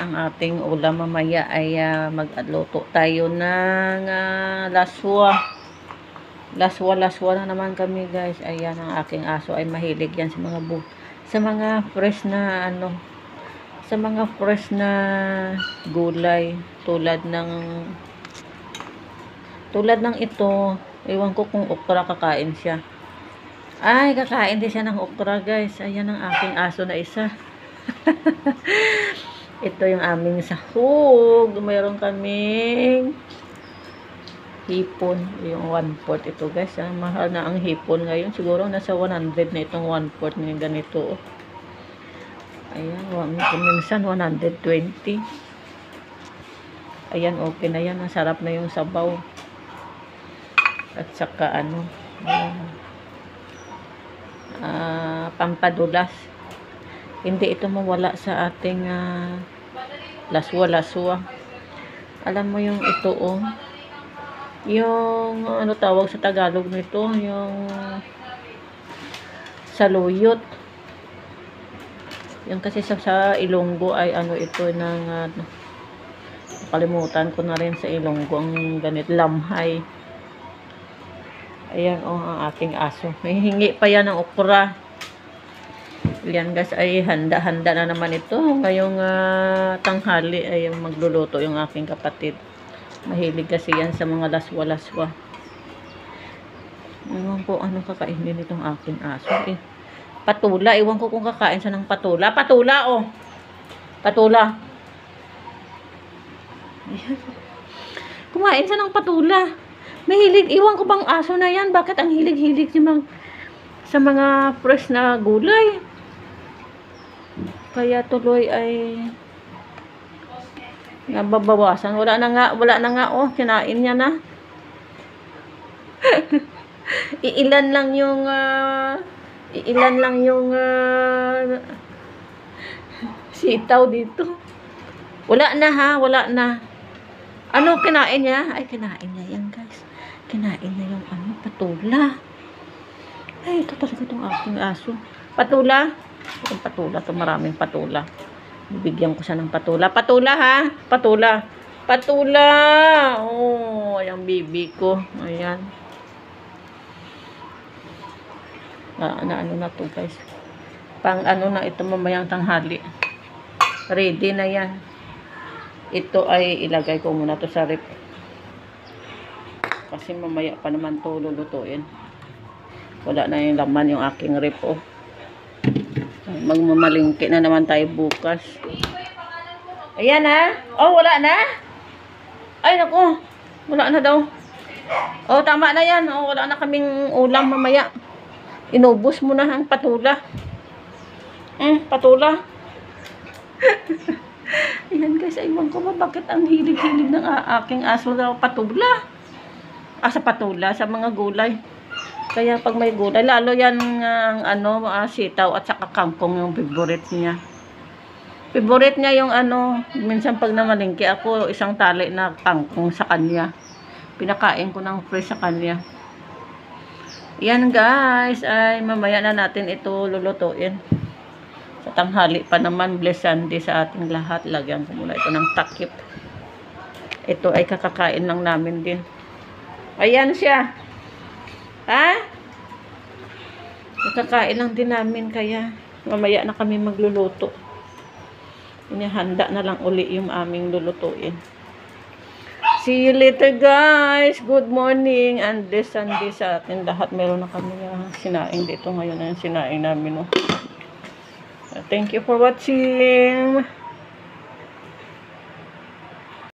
ang ating ulam mamaya ay magluto tayo ng laswa. Laswa na naman kami guys. Ayan, ang aking aso ay mahilig yan sa mga fresh na sa mga fresh na gulay tulad ng ito. Ewan ko kung okra kakain siya. Ay, kakain din siya ng okra guys. Ayan ang aking aso na isa. Ito yung aming sahog. Mayroon kaming hipon. Yung 1/4 ito guys. Mahal na ang hipon ngayon. Siguro nasa 100 na itong 1/4 ng ganito. Ayan. Minsan 120. Ayan, okay na yan. Masarap na yung sabaw. At saka pampadulas. Hindi ito mawala sa ating laswa. Alam mo yung ito yung tawag sa Tagalog nito, yung saluyot. Yung kasi sa Ilonggo ay ito ng kalimutan ko na rin sa Ilonggo ang ganit, lamhay. Ayan ang aking aso. May hingi pa yan ng okra. Yan guys, ay handa-handa na naman ito. Ngayong tanghali ay magluluto yung aking kapatid. Mahilig kasi yan sa mga laswa. Ewan ko ano kakainin itong aking aso. Patula, ewan ko kung kakain siya ng patula. Patula. Kumain siya ng patula. Mahilig, ewan ko bang aso na yan. Bakit ang hilig-hilig sa mga fresh na gulay? Kaya tuloy ay nababawasan. Wala na nga kinain niya na. iilan lang yung sitaw dito. Wala na. Ano kinain niya? Ay, kinain niya yan guys. Kinain niya yung patula. Ay, ito talaga itong aking aso. Patula. Itong patula, ito maraming patula. Bibigyan ko siya ng patula. Patula ha? Patula. Oh, yung bibi ko. Ayan. Ano na to guys. Pang na ito mamayang tanghali. Ready na yan. Ito ay ilagay ko muna to sa rep. Kasi mamaya pa naman to lulutuin. Wala na yung laman yung aking rep Magmamalingki na naman tayo bukas. Ayan wala na. Ay naku, wala na daw. Tama na yan. Wala na kaming ulam mamaya. Inubos mo na ang patula. Patula. Ayan guys, aywan ko ba bakit ang hilig-hilig ng aking aso daw patula. Sa patula, sa mga gulay. Kaya pag may gulay, lalo yan sitaw at saka kangkong yung favorite niya. Favorite niya yung minsan pag namalingki ako, isang tali na kangkong sa kanya. Pinakain ko ng fresh sa kanya. Yan guys, ay mamaya na natin ito lulutuin. Sa tanghali pa naman, blessed Sunday sa ating lahat. Lagyan ko muna ito ng takip. Ito ay kakakain lang namin din. Ayan siya. Nakakain lang din namin kaya mamaya na kami magluluto. Inihanda na lang uli yung aming lulutuin. See you later guys. Good morning and this Sunday sa atin lahat. Meron na kami sinaing dito ngayon na yung sinaing namin. Thank you for watching.